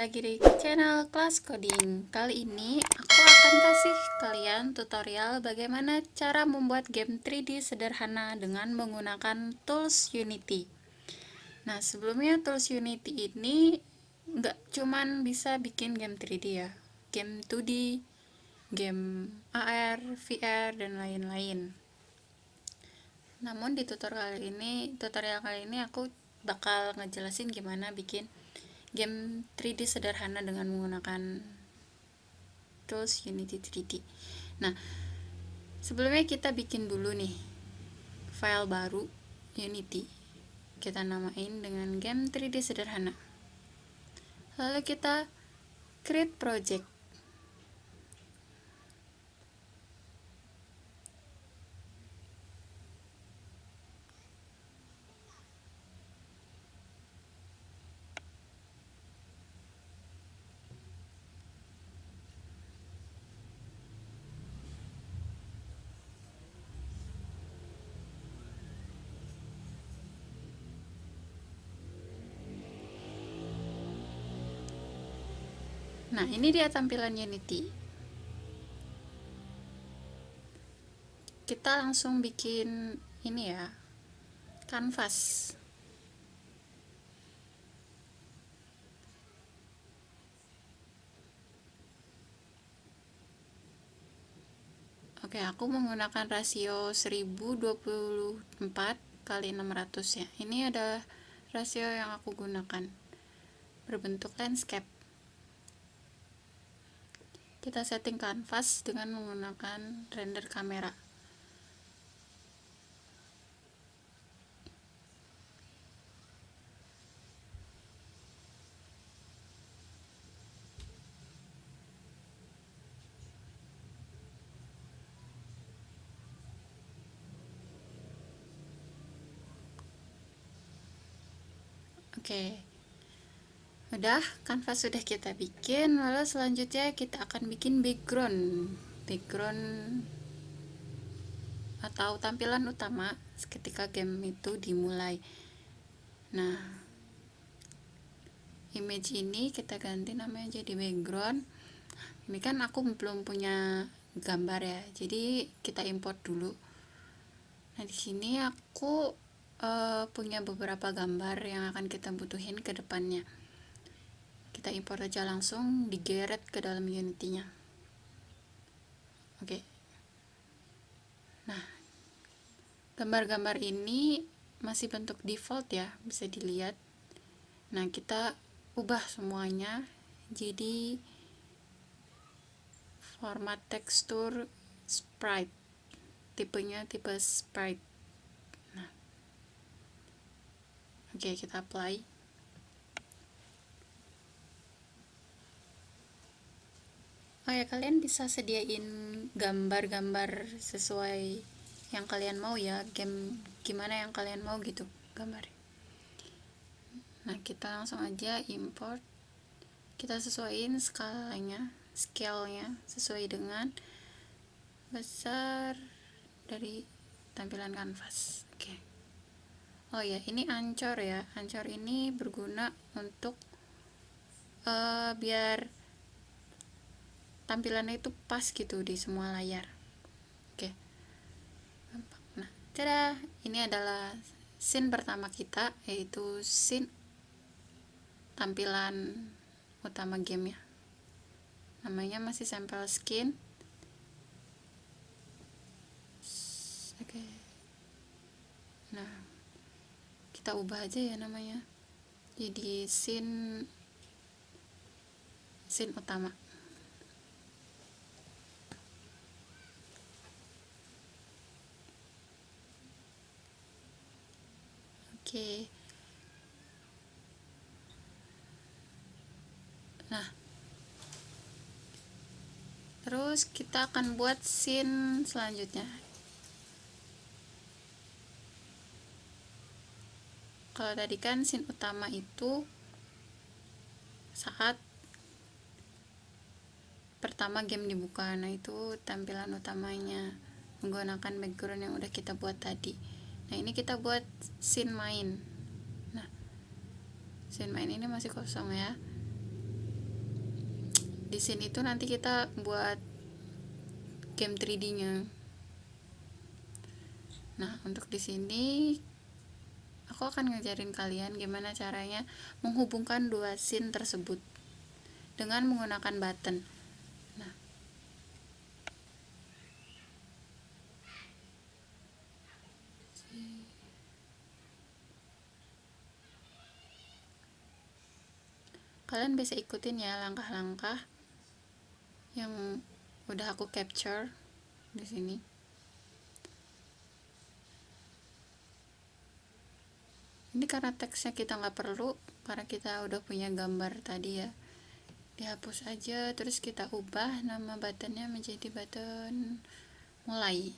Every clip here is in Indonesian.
lagi di channel Kelas Coding. Kali ini aku akan kasih kalian tutorial bagaimana cara membuat game 3D sederhana dengan menggunakan tools Unity. Nah, sebelumnya tools Unity ini nggak cuman bisa bikin game 3D ya, game 2D, game AR, VR, dan lain-lain. Namun di tutorial kali ini aku bakal ngejelasin gimana bikin game 3D sederhana dengan menggunakan tools Unity 3D. Nah, sebelumnya kita bikin dulu nih file baru Unity. Kita namain dengan game 3D sederhana. Lalu kita create project. Nah, ini dia tampilan Unity. Kita langsung bikin ini ya, canvas. Oke, aku menggunakan rasio 1024 kali 600 ya. Ini adalah rasio yang aku gunakan. Berbentuk landscape. Kita setting canvas dengan menggunakan render kamera. Oke, udah kanvas sudah kita bikin. Lalu selanjutnya kita akan bikin background atau tampilan utama ketika game itu dimulai. Nah, image ini kita ganti namanya jadi background. Ini kan aku belum punya gambar ya, jadi kita import dulu. Nah, di sini aku punya beberapa gambar yang akan kita butuhin ke depannya. Kita import aja langsung, digeret ke dalam Unity-nya. Oke. Nah, gambar-gambar ini masih bentuk default ya, bisa dilihat. Nah, kita ubah semuanya jadi format tekstur sprite. Tipenya tipe sprite. Nah, oke, kita apply. Oh ya, kalian bisa sediain gambar-gambar sesuai yang kalian mau ya, game gimana yang kalian mau gitu gambar. Nah, kita langsung aja import. Kita sesuaiin skalanya, scale-nya sesuai dengan besar dari tampilan kanvas. Oke. Oh ya, ini Anchor ya. Anchor ini berguna untuk biar tampilannya itu pas gitu di semua layar. Oke. Nah, tada, ini adalah scene pertama kita, yaitu scene tampilan utama game ya. Namanya masih sampel skin. Oke. Nah, kita ubah aja ya namanya jadi scene utama. Oke. Nah, terus kita akan buat scene selanjutnya. Kalau tadi kan scene utama itu saat pertama game dibuka. Nah, itu tampilan utamanya menggunakan background yang udah kita buat tadi. Nah, ini kita buat scene main. Nah, scene main ini masih kosong ya. di sini itu nanti kita buat game 3D-nya. Nah, untuk di sini aku akan ngajarin kalian gimana caranya menghubungkan dua scene tersebut dengan menggunakan button. Nah, kalian bisa ikutin ya langkah-langkah yang udah aku capture di sini. Ini karena teksnya kita nggak perlu, karena kita udah punya gambar tadi ya, dihapus aja. Terus kita ubah nama buttonnya menjadi button mulai.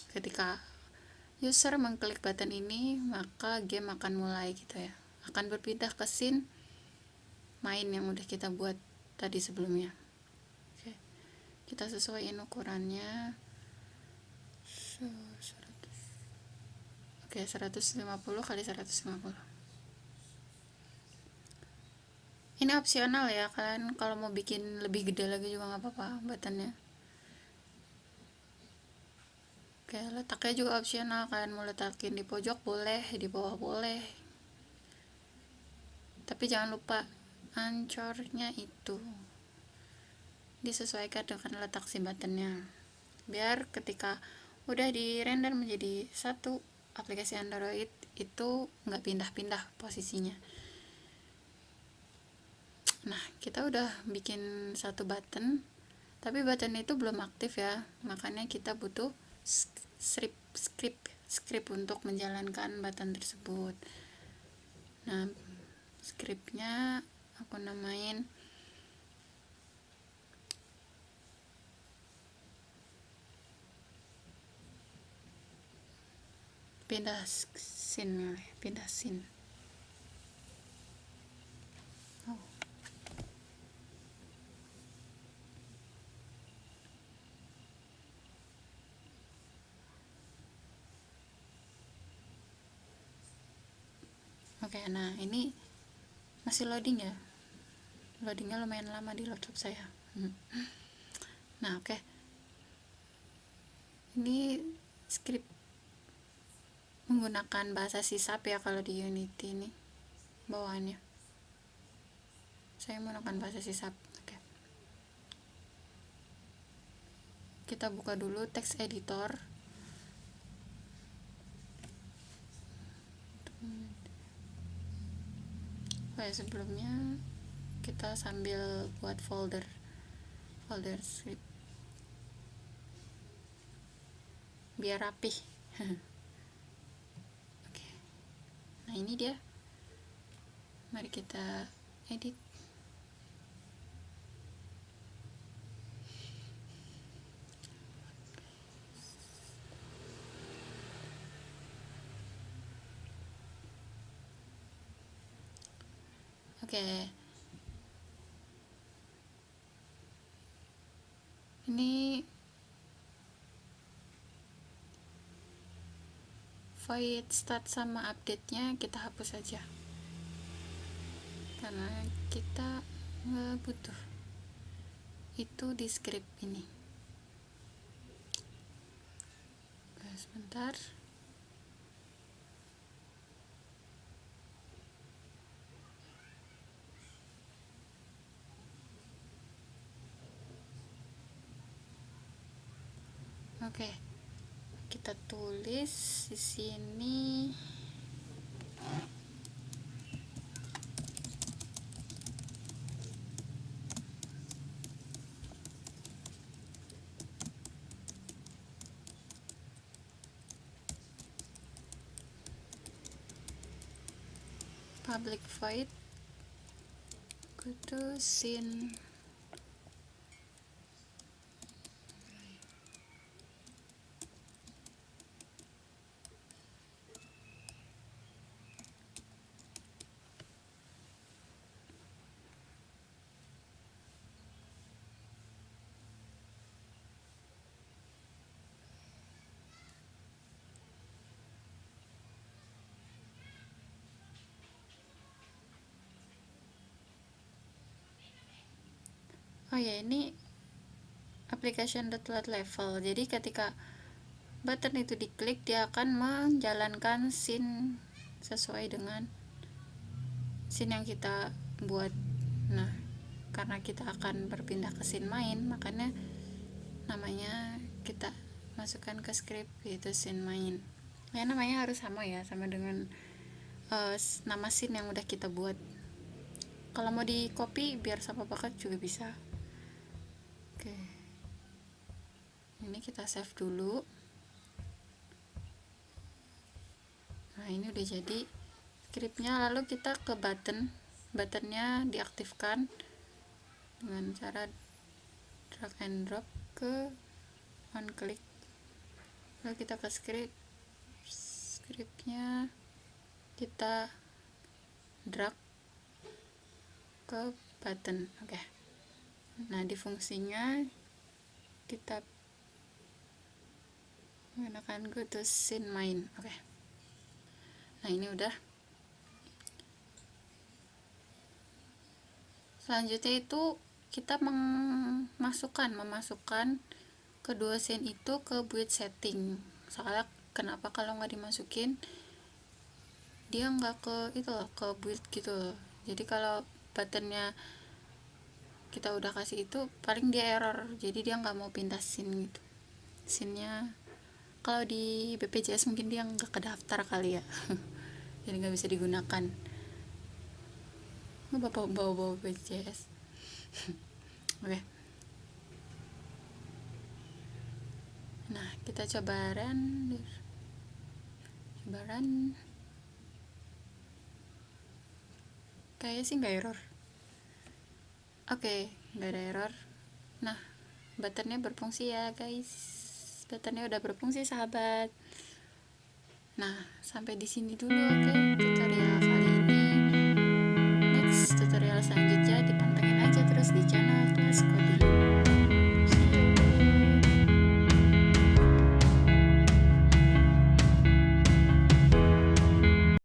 Ketika user mengklik button ini, maka game akan mulai gitu ya, akan berpindah ke scene main yang udah kita buat tadi sebelumnya. Oke, kita sesuaiin ukurannya. Oke, 150 kali 150. Ini opsional ya, kalian kalau mau bikin lebih gede lagi juga nggak apa-apa buttonnya. Oke, letaknya juga opsional, kalian mau letakin di pojok boleh, di bawah boleh, tapi jangan lupa ancornya itu disesuaikan dengan letak si buttonnya, biar ketika udah di render menjadi satu aplikasi Android itu nggak pindah-pindah posisinya. Nah, kita udah bikin satu button, tapi button itu belum aktif ya, makanya kita butuh script untuk menjalankan button tersebut. Nah, scriptnya aku namain pindah scene. Oh. Oke, nah ini masih loading ya, loadingnya lumayan lama di laptop saya. Nah, oke, ini script menggunakan bahasa C# ya kalau di Unity ini bawaannya. Saya menggunakan bahasa C#. Oke. Kita buka dulu text editor. Sebelumnya kita sambil buat folder script biar rapih. Oke. Nah, ini dia. Mari kita edit. Oke. Ini void start sama update-nya kita hapus saja, karena kita nggak butuh itu di script ini. Sebentar. Oke, kita tulis di sini public void go to scene. oh ya, ini application.load_level. Jadi ketika button itu diklik, dia akan menjalankan scene sesuai dengan scene yang kita buat. Nah, karena kita akan berpindah ke scene main, makanya namanya kita masukkan ke script, yaitu scene main. Ya, namanya harus sama ya, sama dengan nama scene yang udah kita buat. Kalau mau di copy biar sama paket juga bisa. Oke, ini kita save dulu. Nah, ini udah jadi scriptnya. Lalu kita ke buttonnya diaktifkan dengan cara drag and drop ke on click. Lalu kita ke scriptnya kita drag ke button. Oke. Nah, di fungsinya kita menggunakan go to scene main. Oke. Nah, ini udah. Selanjutnya itu kita memasukkan kedua scene itu ke build setting. Soalnya kenapa kalau nggak dimasukin dia nggak ke build gitu loh. Jadi kalau buttonnya kita udah kasih itu, paling dia error, jadi dia nggak mau pindah scene gitu. Scene-nya kalau di BPJS mungkin dia nggak kedaftar kali ya. Jadi nggak bisa digunakan. Bawa BPJS. Oke. Nah, kita coba run. Kayaknya sih nggak error. Oke, nggak ada error. Nah, buttonnya berfungsi ya guys. Buttonnya udah berfungsi sahabat. Nah, sampai di sini dulu oke, tutorial kali ini. Next tutorial selanjutnya dipantengin aja terus di channel